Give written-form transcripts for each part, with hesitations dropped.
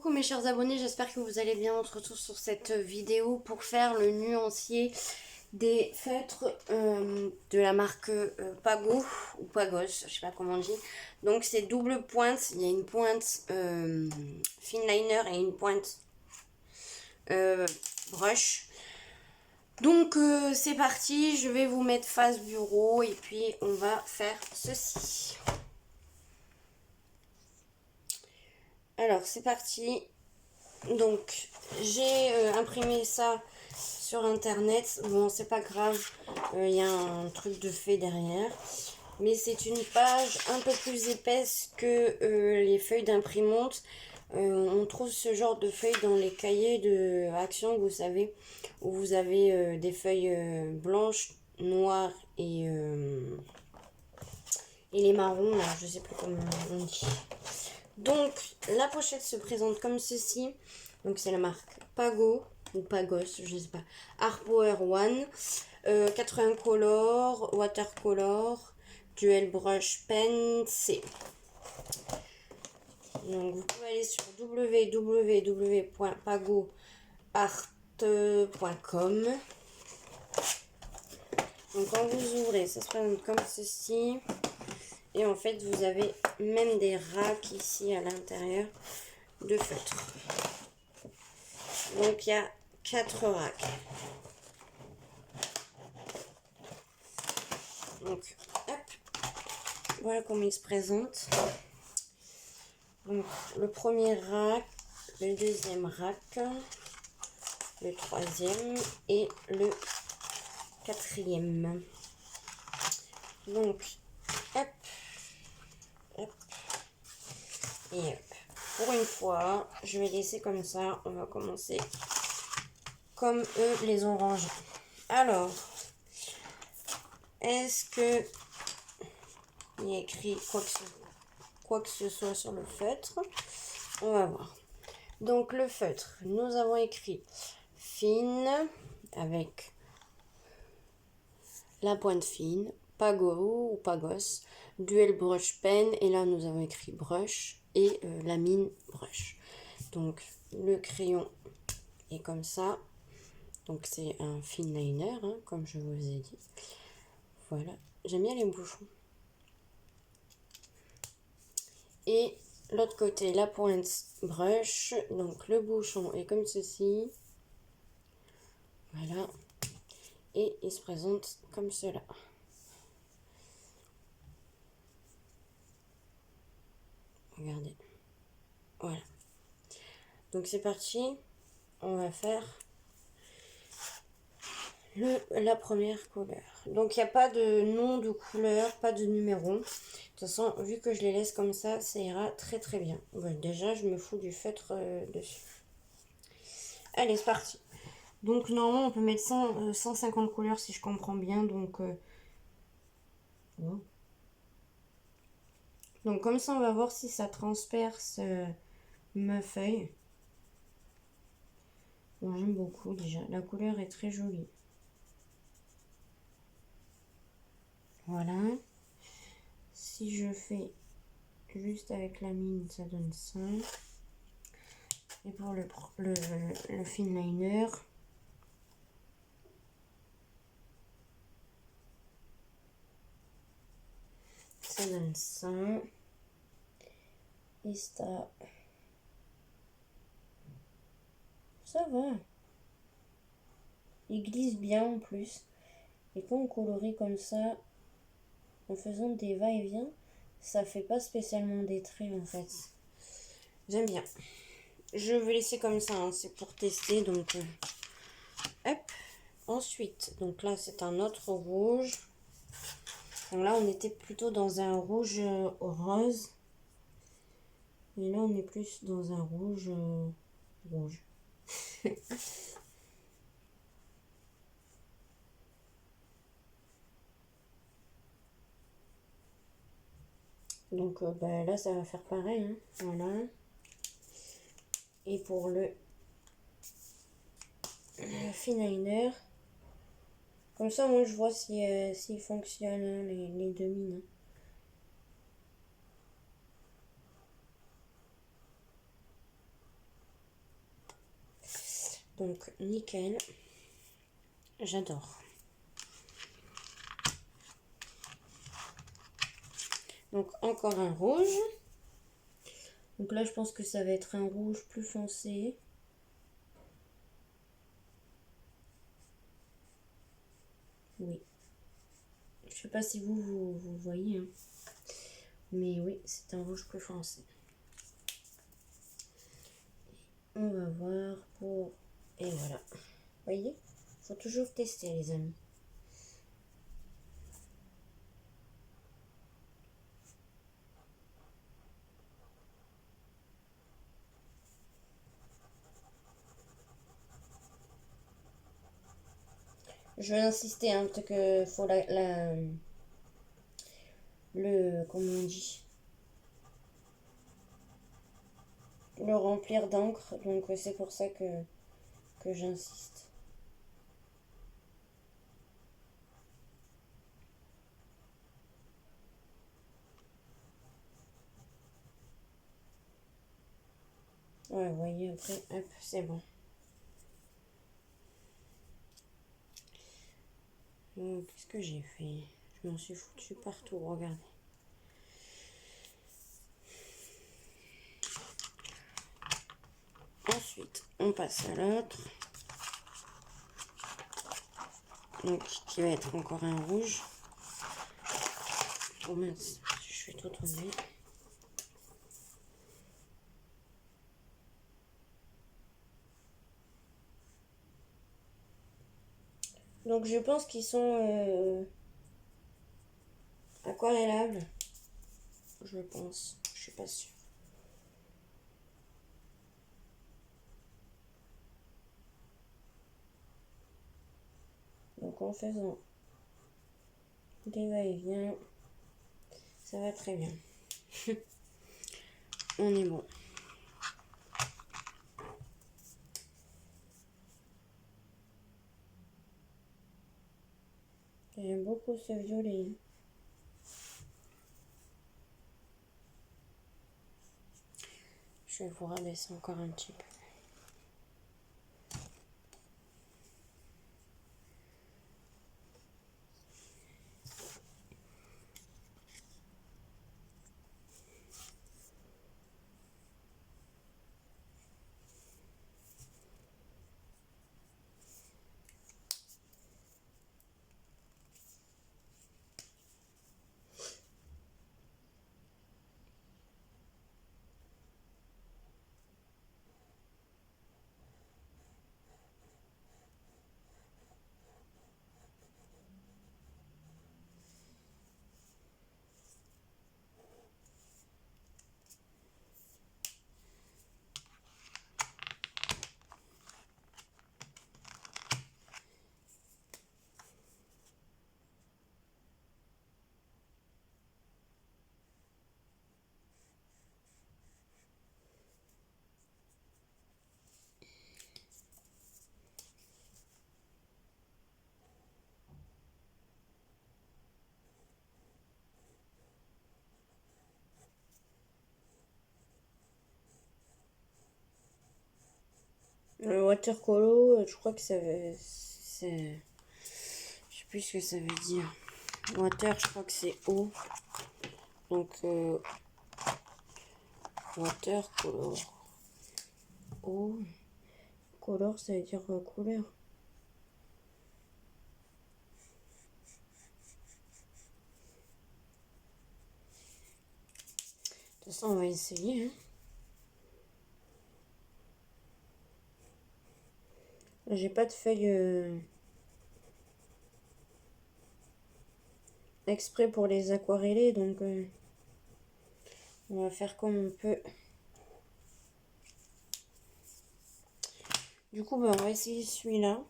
Coucou mes chers abonnés, j'espère que vous allez bien. On se retrouve sur cette vidéo pour faire le nuancier des feutres de la marque Pago ou Pagos, je sais pas comment on dit. Donc c'est double pointe, il y a une pointe fine liner et une pointe brush. Donc c'est parti, je vais vous mettre face bureau et puis on va faire ceci. Alors c'est parti. Donc j'ai imprimé ça sur internet. Bon, c'est pas grave, il y a un truc de fait derrière, mais c'est une page un peu plus épaisse que les feuilles d'imprimante. On trouve ce genre de feuilles dans les cahiers de action, vous savez, où vous avez des feuilles blanches, noires et les marrons, là, je sais plus comment on dit. Donc la pochette se présente comme ceci. Donc c'est la marque Pago ou Pagos, je sais pas. Art Power One, 80 color, watercolor, dual brush pen C. Donc vous pouvez aller sur www.pagoart.com. Donc quand vous ouvrez, ça se présente comme ceci. Et en fait, vous avez même des racks ici à l'intérieur de feutres. Donc, il y a 4 racks. Donc, hop. Voilà comment il se présente. Donc, le premier rack, le deuxième rack, le troisième et le quatrième. Donc, hop. Hop. Et hop. Pour une fois, je vais laisser comme ça. On va commencer comme eux les ont rangés. Alors, est-ce que il y a écrit quoi que ce soit sur le feutre? On va voir. Donc le feutre, nous avons écrit fine avec la pointe fine, Pago ou Pagos, dual brush pen, et là nous avons écrit brush et la mine brush. Donc le crayon est comme ça. Donc c'est un fine liner, hein, comme je vous ai dit. Voilà, j'aime bien les bouchons. Et l'autre côté, la pointe brush. Donc le bouchon est comme ceci. Voilà. Et il se présente comme cela. Regardez. Voilà. Donc c'est parti. On va faire la première couleur. Donc il n'y a pas de nom de couleur, pas de numéro. De toute façon, vu que je les laisse comme ça ira très très bien. Bon, déjà, je me fous du feutre dessus. Allez, c'est parti. Donc normalement, on peut mettre 150 couleurs si je comprends bien. Donc, donc comme ça, on va voir si ça transperce ma feuille. Bon, j'aime beaucoup déjà. La couleur est très jolie. Voilà. Si je fais juste avec la mine, ça donne ça. Et pour le fine liner, ça donne ça. Et ça va. Il glisse bien en plus. Et quand on colorie comme ça, en faisant des va-et-vient, ça fait pas spécialement des traits en fait. J'aime bien. Je vais laisser comme ça, hein, c'est pour tester. Donc, hop. Ensuite, donc là c'est un autre rouge. Donc là on était plutôt dans un rouge rose. Et là on est plus dans un rouge rouge. Donc là ça va faire pareil, hein. Voilà. Et pour le fine liner, comme ça moi je vois s'il fonctionne, hein, les deux mines. Donc nickel, j'adore. Donc encore un rouge. Donc là je pense que ça va être un rouge plus foncé. Oui. Je sais pas si vous voyez. Hein. Mais oui, c'est un rouge plus foncé. On va voir pour... Et voilà. Vous voyez? Faut toujours tester les amis. Je vais insister, hein, parce que faut comment on dit, le remplir d'encre, donc c'est pour ça que j'insiste. Ouais, vous voyez, après, hop, c'est bon. Qu'est-ce que j'ai fait? Je m'en suis foutu partout, regardez. Ensuite, on passe à l'autre. Donc, qui va être encore un rouge. Oh mince, je vais tout tourner. Donc, je pense qu'ils sont aquarellables. Je pense, je suis pas sûre. Donc, en faisant des va-et-vient, ça va très bien. On est bon. J'aime beaucoup ce violet. Je vais vous rabaisser encore un petit peu. Le watercolor, je crois que ça veut... Je sais plus ce que ça veut dire. Water, je crois que c'est eau. Donc, watercolor. Eau. Color, ça veut dire couleur. De toute façon, on va essayer. Hein. J'ai pas de feuilles exprès pour les aquareller, donc on va faire comme on peut. Du coup, on va essayer celui-là.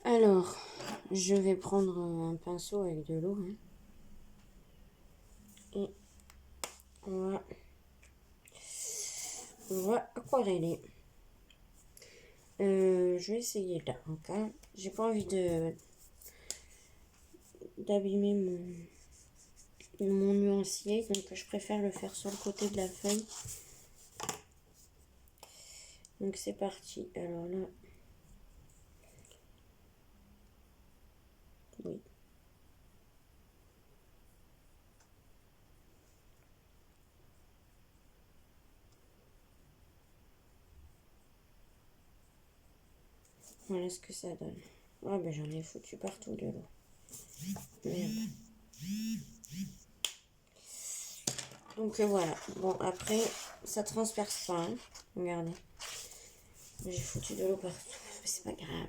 Alors, je vais prendre un pinceau avec de l'eau. Hein. Et on va aquareller. Je vais essayer là. Okay. J'ai pas envie d'abîmer mon scier, donc je préfère le faire sur le côté de la feuille. Donc c'est parti. Alors là, oui. Voilà ce que ça donne. Ah ben j'en ai foutu partout de l'eau. Merde. Donc voilà. Bon après, ça transperce pas. Hein. Regardez. J'ai foutu de l'eau partout. Mais c'est pas grave.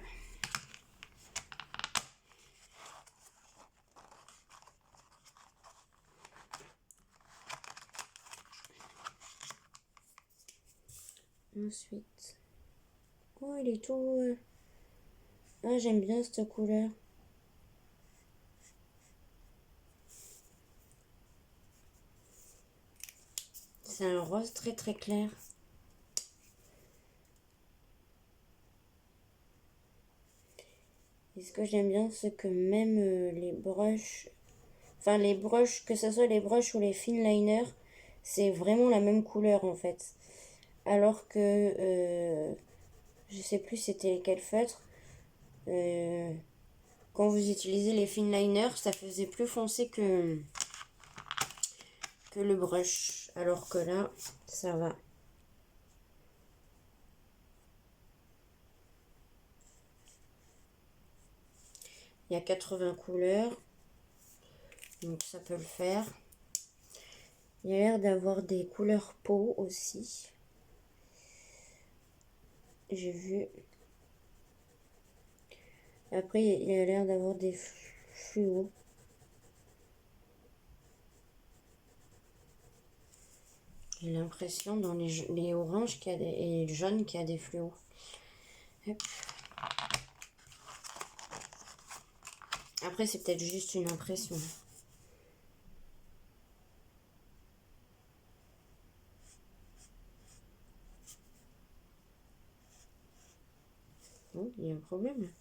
Ensuite. Oh il est tout... Ah j'aime bien cette couleur. C'est un rose très très clair. Et ce que j'aime bien, c'est que même les brushes, enfin les brushes, que ce soit les brushes ou les finliners, c'est vraiment la même couleur en fait. Alors que, je sais plus c'était quel feutre, quand vous utilisez les finliners, ça faisait plus foncé que le brush. Alors que là, ça va. Il y a 80 couleurs, donc ça peut le faire. Il y a l'air d'avoir des couleurs peau aussi. J'ai vu. Après, il y a l'air d'avoir des fluos. J'ai l'impression dans les oranges qu'il y a et les jaunes qu'il y a des fluos. Hop. Après, c'est peut-être juste une impression. Oh, il y a un problème.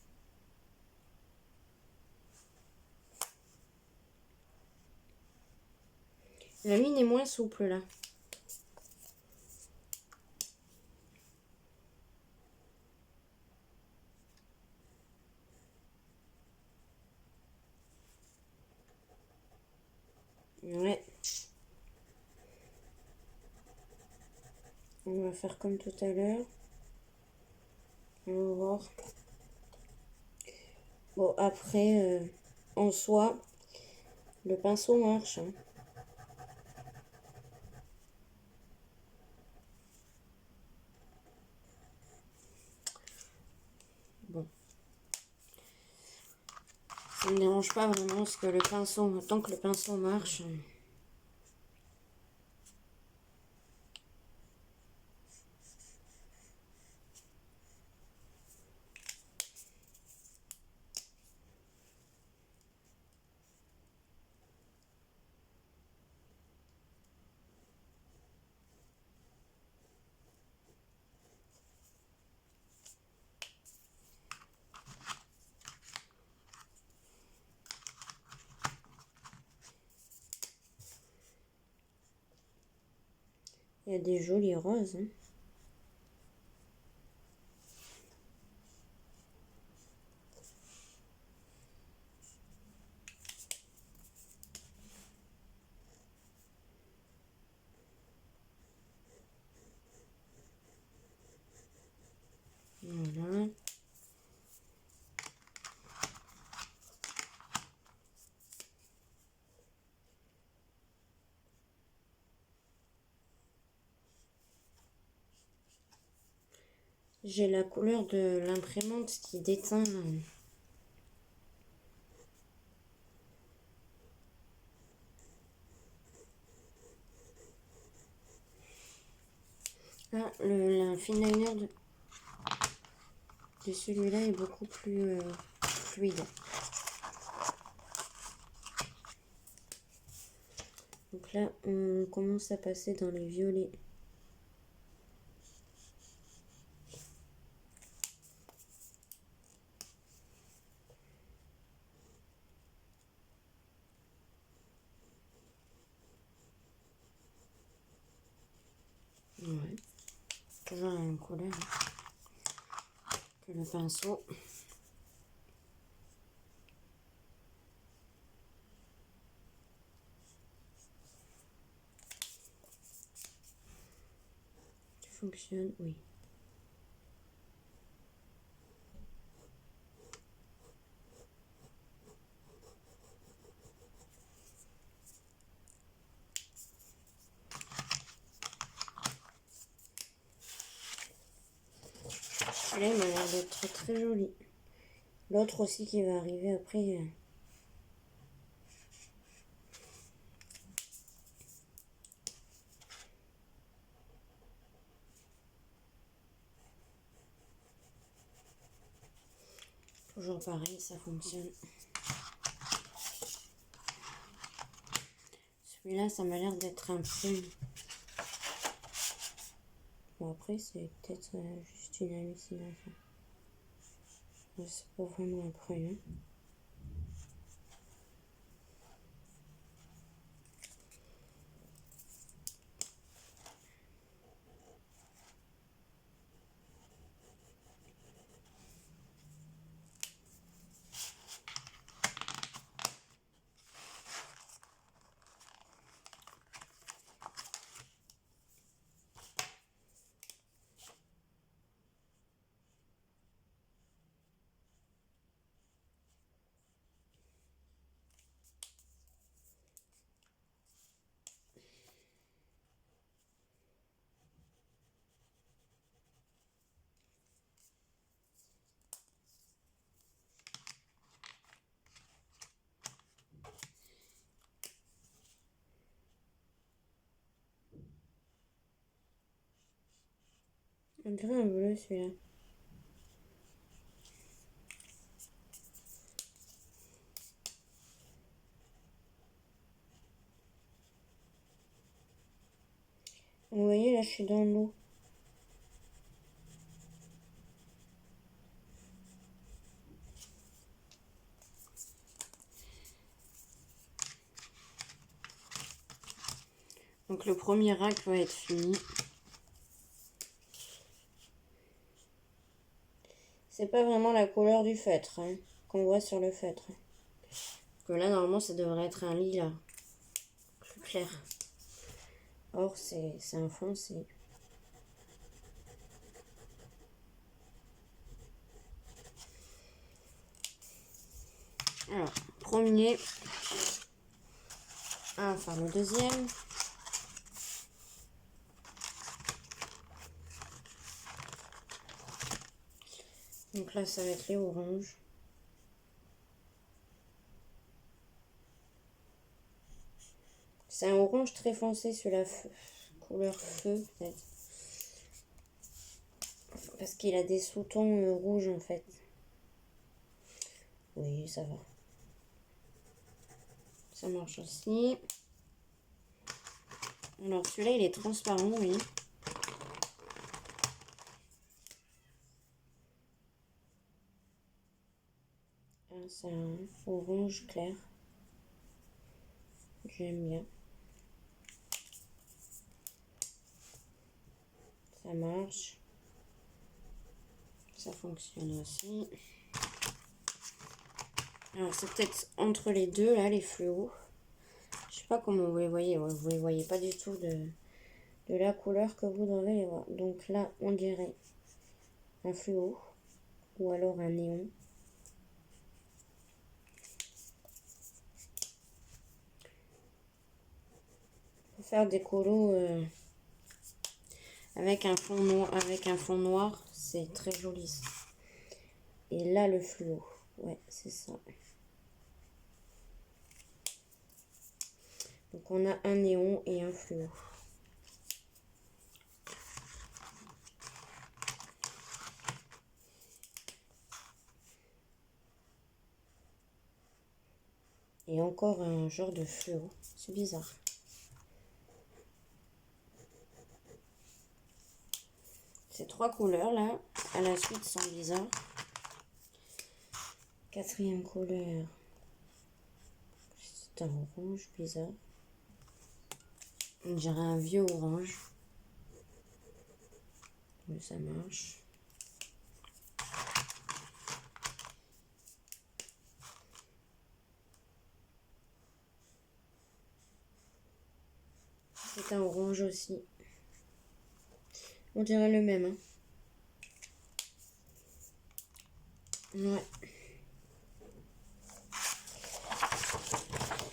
La mine est moins souple là. Ouais. On va faire comme tout à l'heure. On va voir. Bon, après, en soi, le pinceau marche. Hein. Bon. Ça ne me dérange pas vraiment parce que le pinceau, tant que le pinceau marche. Il y a des jolis roses. Hein. Voilà. J'ai la couleur de l'imprimante qui déteint. Ah, le finliner de celui-là est beaucoup plus fluide. Donc là, on commence à passer dans les violets. en couleur que le pinceau. Ça fonctionne, oui. Là, il m'a l'air d'être très joli. L'autre aussi qui va arriver après. Toujours pareil, ça fonctionne. Celui-là, ça m'a l'air d'être un prune. Bon, après, c'est peut-être juste une hallucination. C'est pas vraiment un prune. On dirait un bleu celui-là. Vous voyez, là, je suis dans l'eau. Donc, le premier rack va être fini. C'est pas vraiment la couleur du feutre hein, qu'on voit sur le feutre. Parce que là, normalement, ça devrait être un lilas plus clair. Or, c'est un foncé. Alors, premier. Enfin, le deuxième. Donc là, ça va être les oranges. C'est un orange très foncé, celui-là, couleur feu, peut-être. Parce qu'il a des sous-tons rouges, en fait. Oui, ça va. Ça marche aussi. Alors, celui-là, il est transparent, oui. C'est un orange clair. J'aime bien. Ça marche. Ça fonctionne aussi. Alors, c'est peut-être entre les deux, là, les fluos. Je sais pas comment vous les voyez. Ouais, vous les voyez pas du tout de la couleur que vous devez les voir. Donc là, on dirait un fluo. Ou alors un néon. Pour faire des colos avec un fond noir, c'est très joli. Ça. Et là, le fluo. Ouais, c'est ça. Donc on a un néon et un fluo. Et encore un genre de fluo. C'est bizarre. Ces trois couleurs là, à la suite, sont bizarres. Quatrième couleur. C'est un orange bizarre. On dirait un vieux orange. Mais ça marche. C'est un orange aussi. On dirait le même. Hein. Ouais.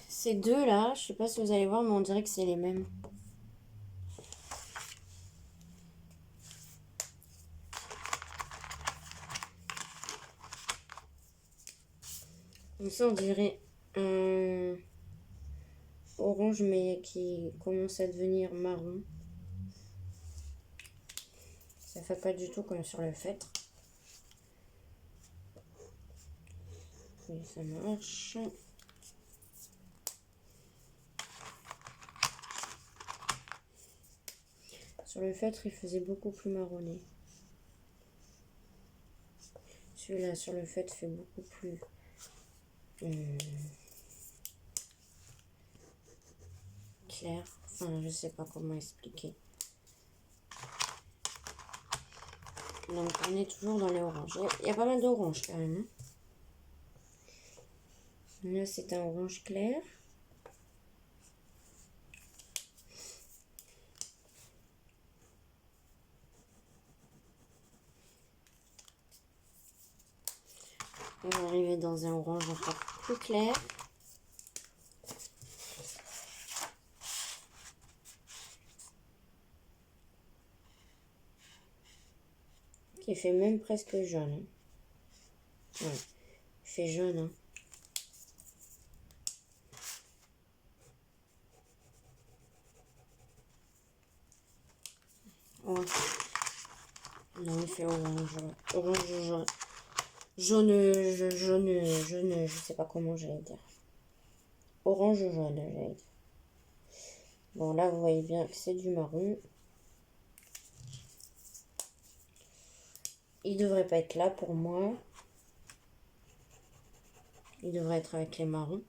Ces deux là, je sais pas si vous allez voir, mais on dirait que c'est les mêmes. Comme ça, on dirait un orange, mais qui commence à devenir marron. Ça fait pas du tout comme sur le feutre. Oui, ça marche. Sur le feutre, il faisait beaucoup plus marronné. Celui-là, sur le feutre, fait beaucoup plus... clair. Enfin, je sais pas comment expliquer. Donc, on est toujours dans les oranges. Il y a pas mal d'oranges quand même. Hein. Là, c'est un orange clair. On va arriver dans un orange encore plus clair. Qui fait même presque jaune. Hein. Ouais, il fait jaune. Hein. Ouais. Non, il fait orange. Orange jaune. Jaune, je sais pas comment j'allais dire. Orange jaune, j'allais dire. Bon, là, vous voyez bien que c'est du marron. Il devrait pas être là pour moi. Il devrait être avec les marrons.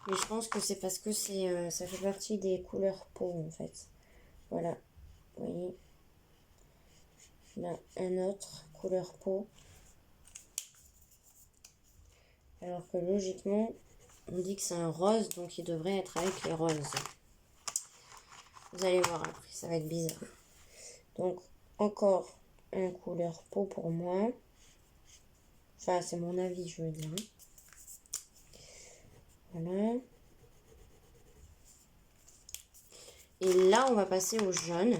Mais je pense que c'est parce que ça fait partie des couleurs peau, en fait. Voilà. Vous voyez. Là, un autre couleur peau. Alors que logiquement, on dit que c'est un rose, donc il devrait être avec les roses. Vous allez voir après, ça va être bizarre. Donc, encore un couleur peau pour moi. Enfin, c'est mon avis, je veux dire. Voilà. Et là, on va passer au jaune.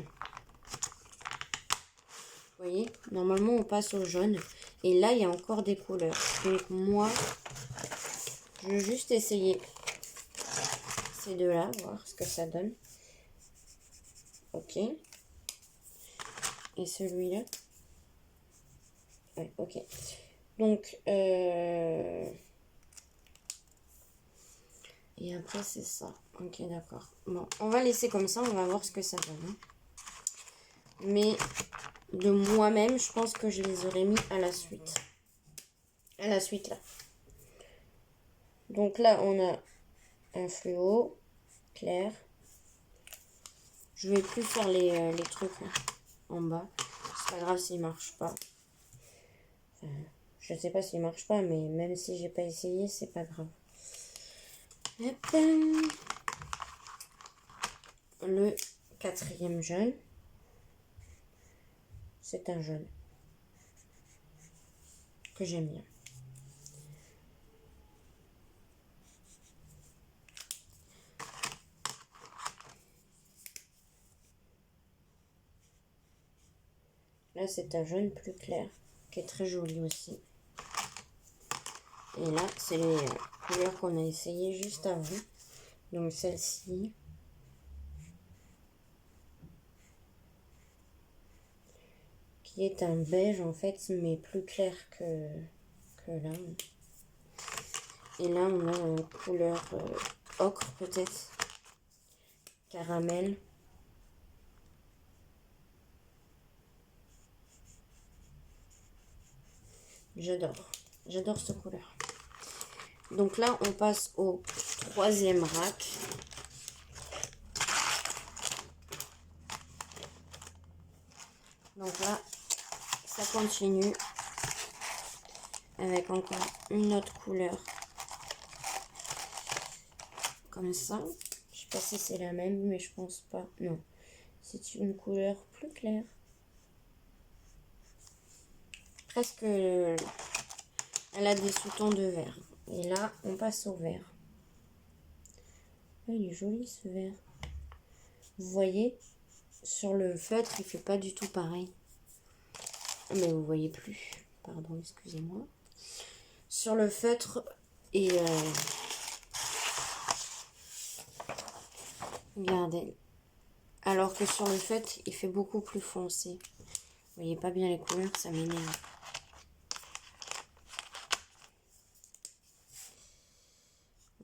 Vous voyez, normalement, on passe au jaune. Et là, il y a encore des couleurs. Donc, moi, je vais juste essayer ces deux-là, voir ce que ça donne. Ok. Et celui-là. Ouais, ok. Donc, et après, c'est ça. Ok, d'accord. Bon, on va laisser comme ça, on va voir ce que ça donne. Hein. Mais de moi-même, je pense que je les aurais mis à la suite. À la suite, là. Donc là, on a un fluo clair. Je vais plus faire les trucs là, en bas. C'est pas grave s'il marche pas. Enfin, je sais pas s'il marche pas, mais même si j'ai pas essayé, c'est pas grave. Hop. Le quatrième jaune. C'est un jaune que j'aime bien. Là, c'est un jaune plus clair qui est très joli aussi. Et là, c'est les couleurs qu'on a essayé juste avant. Donc celle-ci. Qui est un beige en fait, mais plus clair que là. Et là, on a une couleur ocre peut-être. Caramel. J'adore. J'adore cette couleur. Donc là, on passe au troisième rack. Donc là, ça continue avec encore une autre couleur. Comme ça. Je sais pas si c'est la même, mais je pense pas. Non, c'est une couleur plus claire. Presque, elle a des sous-tons de vert. Et là, on passe au vert. Oh, il est joli ce vert. Vous voyez, sur le feutre, il fait pas du tout pareil. Mais vous voyez plus. Pardon, excusez-moi. Sur le feutre, et regardez. Alors que sur le feutre, il fait beaucoup plus foncé. Vous voyez pas bien les couleurs, ça m'énerve.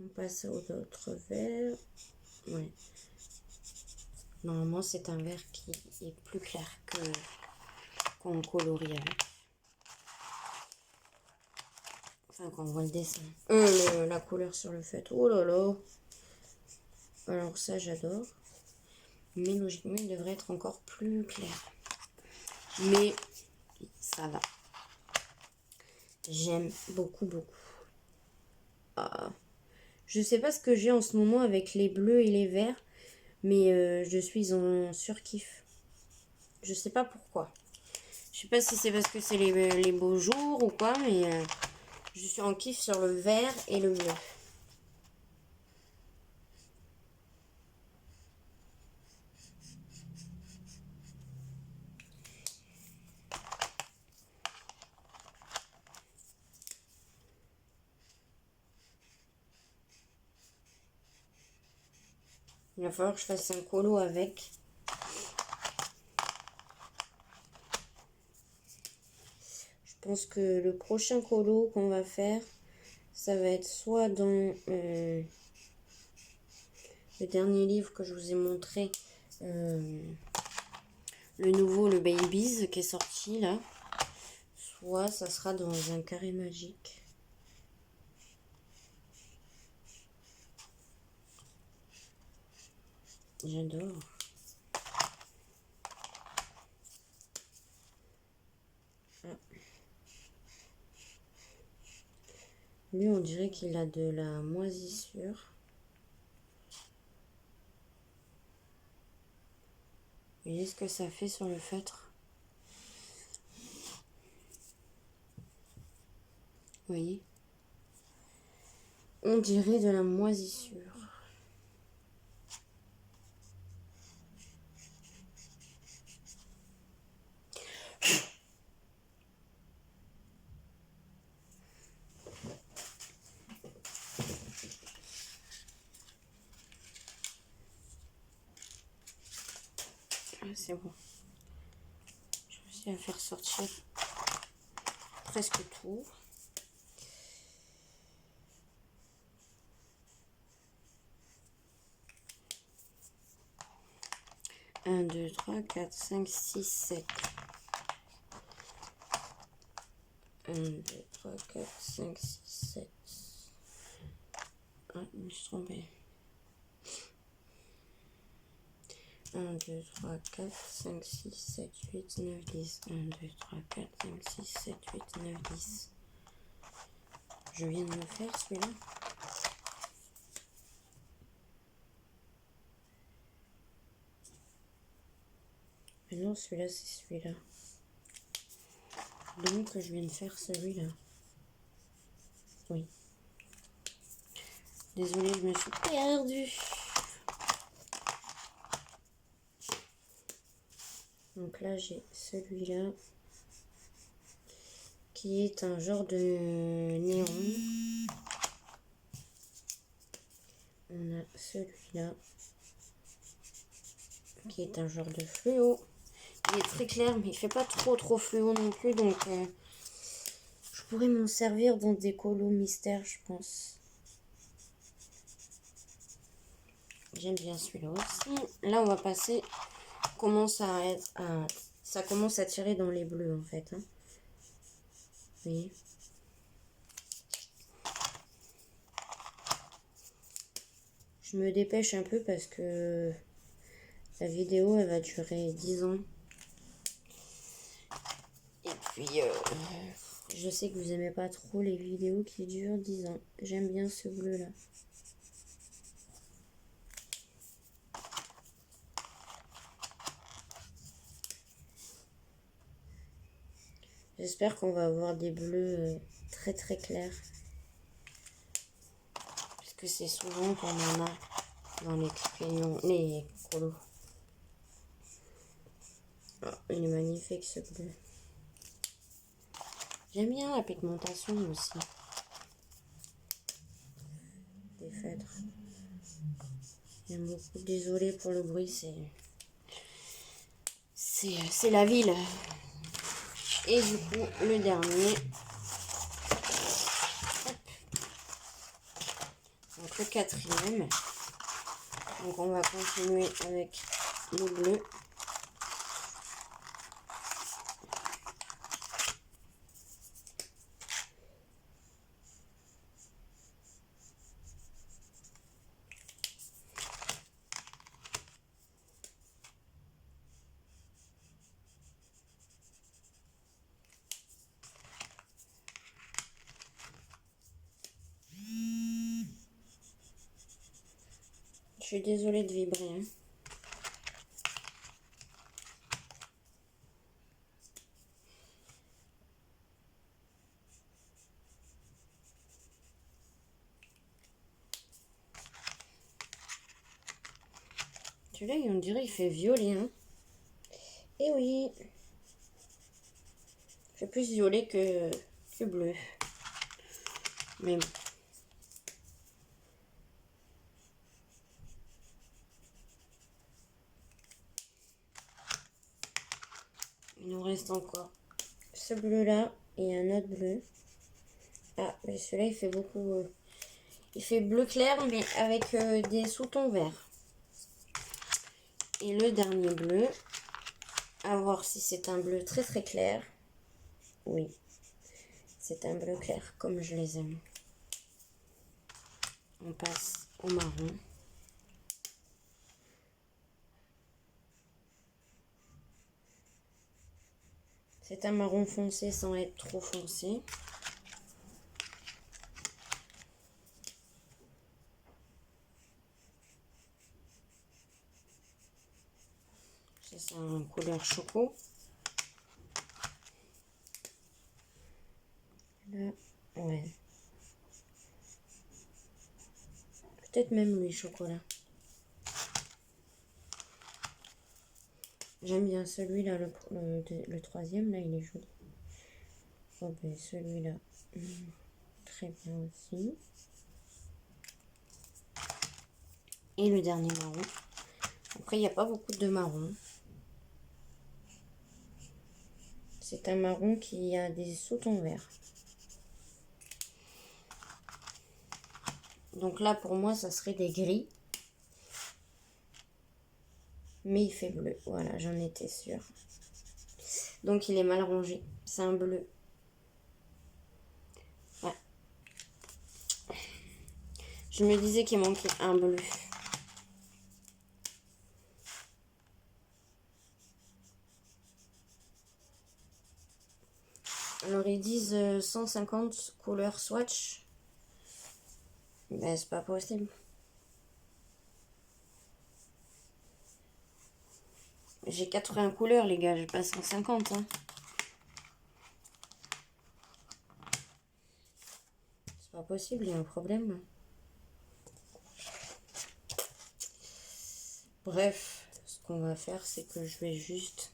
On passe aux autres verts. Ouais. Normalement, c'est un vert qui est plus clair que qu'on colorie avec. Enfin, quand on voit le dessin. La couleur sur le feutre. Oh là là. Alors ça, j'adore. Mais logiquement, il devrait être encore plus clair. Mais ça va. J'aime beaucoup, beaucoup. Ah. Je sais pas ce que j'ai en ce moment avec les bleus et les verts. Mais je suis en surkiff. Je sais pas pourquoi. Je sais pas si c'est parce que c'est les beaux jours ou quoi. Mais je suis en kiff sur le vert et le bleu. Il va falloir que je fasse un colo avec. Je pense que le prochain colo qu'on va faire, ça va être soit dans le dernier livre que je vous ai montré, le nouveau, le Babies, qui est sorti là. Soit ça sera dans un carré magique. J'adore. Ah. Lui, on dirait qu'il a de la moisissure. Vous voyez ce que ça fait sur le feutre? Vous voyez? On dirait de la moisissure. C'est bon. Je réussis à faire sortir presque tout. Un, 2, 3, 4, 5, 6, 7. 1, 2, 3, 4, 5, 6, 7. Ah, je me suis trompée. 1, 2, 3, 4, 5, 6, 7, 8, 9, 10. 1, 2, 3, 4, 5, 6, 7, 8, 9, 10. Je viens de me faire celui-là. Mais non, celui-là, c'est celui-là. Donc, je viens de faire celui-là. Oui. Désolée, je me suis perdue. Donc là, j'ai celui-là. Qui est un genre de néon. On a celui-là. Qui est un genre de fluo. Il est très clair, mais il fait pas trop fluo non plus. Donc, je pourrais m'en servir dans des colos mystères, je pense. J'aime bien celui-là aussi. Là, on va passer. Ça commence à tirer dans les bleus, en fait. Hein. Oui. Je me dépêche un peu parce que la vidéo, elle va durer 10 ans. puis, je sais que vous aimez pas trop les vidéos qui durent 10 ans. J'aime bien ce bleu-là. J'espère qu'on va avoir des bleus très très clairs. Parce que c'est souvent qu'on en a dans les crayons, les colos. Oh, il est magnifique ce bleu. J'aime bien la pigmentation aussi. Des feutres. J'aime beaucoup. Désolée pour le bruit, c'est la ville. Et du coup, le dernier. Hop. Donc le quatrième. Donc on va continuer avec le bleu. Je suis désolée de vibrer. Hein. Celui-là, on dirait il fait violet. Hein. Et oui. Il fait plus violet que bleu. Mais bon. Il nous reste encore ce bleu-là et un autre bleu. Ah, mais celui-là, il fait beaucoup... il fait bleu clair, mais avec des sous-tons verts. Et le dernier bleu, à voir si c'est un bleu très très clair. Oui, c'est un bleu clair, comme je les aime. On passe au marron. C'est un marron foncé sans être trop foncé. C'est un couleur choco. Là, ouais. Peut-être même lui, chocolat. J'aime bien celui-là, le troisième, là, il est joli. Oh, ben, celui-là, très bien aussi. Et le dernier marron. Après, il n'y a pas beaucoup de marron. C'est un marron qui a des sous-tons verts. Donc là, pour moi, ça serait des gris. Mais il fait bleu. Voilà, j'en étais sûre. Donc, il est mal rangé. C'est un bleu. Ouais. Je me disais qu'il manquait un bleu. Alors, ils disent 150 couleurs swatch. Ben, c'est pas possible. J'ai 80 couleurs, les gars. J'ai pas 150. Hein. C'est pas possible, il y a un problème. Bref, ce qu'on va faire, c'est que je vais juste...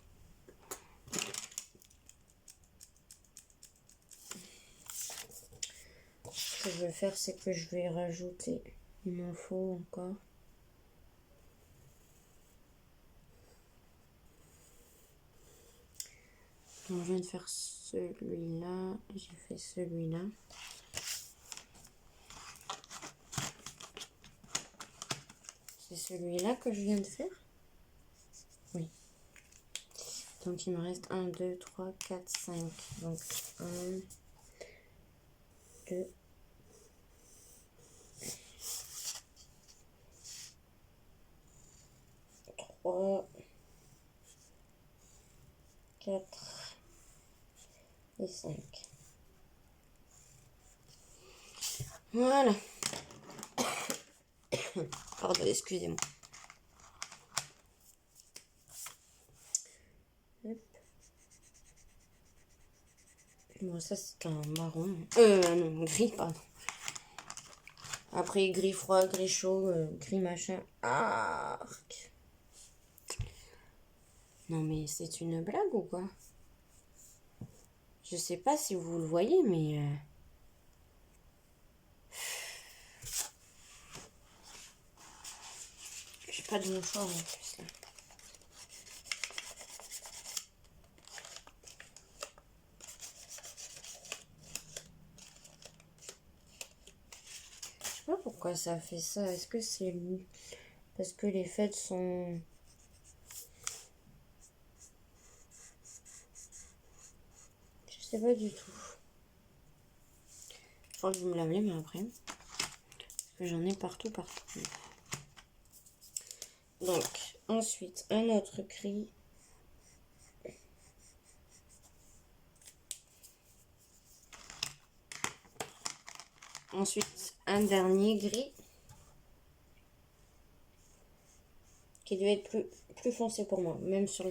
Ce que je vais faire, c'est que je vais rajouter... Il m'en faut encore. Donc, je viens de faire celui-là. J'ai fait celui-là. C'est celui-là que je viens de faire? Oui. Donc, il me reste 1, 2, 3, 4, 5. Donc, 1, 2, 3, 4, et 5. Voilà. Pardon, excusez-moi. Bon, ça c'est un marron. Non, gris, pardon. Après, gris froid, gris chaud, gris machin. Arc. Non mais c'est une blague ou quoi? Je sais pas si vous le voyez, mais... J'ai pas de mouchoir en plus là. Je sais pas pourquoi ça fait ça. Est-ce que c'est parce que les fêtes sont... Je sais pas du tout. Je crois que je vais me laver les mains après. Parce que j'en ai partout. Donc, ensuite, un autre gris. Ensuite, un dernier gris. Qui devait être plus foncé pour moi. Même sur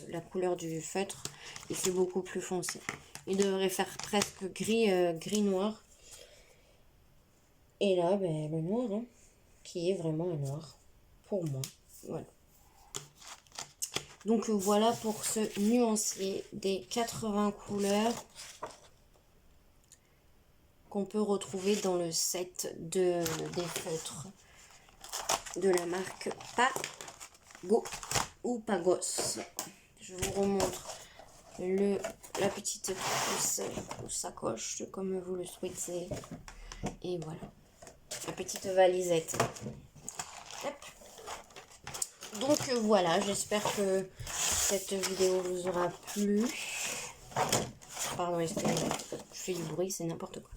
la couleur du feutre, il fait beaucoup plus foncé. Il devrait faire presque gris, gris-noir. Et là, ben, le noir, hein, qui est vraiment un noir pour moi. Voilà. Donc voilà pour ce nuancier des 80 couleurs qu'on peut retrouver dans le set des feutres de la marque Pago ou Pagos. Je vous remontre la petite trousse ou sacoche comme vous le souhaitez. Et voilà, la petite valisette. Hop. Donc voilà, j'espère que cette vidéo vous aura plu. Pardon, excusez-moi, je fais du bruit, c'est n'importe quoi.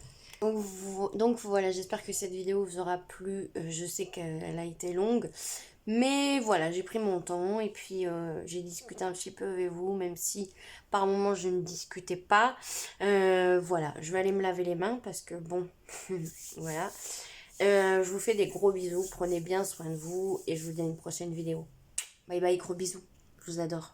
Donc voilà, j'espère que cette vidéo vous aura plu. Je sais qu'elle a été longue, mais voilà, j'ai pris mon temps et puis j'ai discuté un petit peu avec vous, même si par moments je ne discutais pas. Voilà, je vais aller me laver les mains parce que bon, voilà. Je vous fais des gros bisous, prenez bien soin de vous et je vous dis à une prochaine vidéo. Bye bye, gros bisous, je vous adore.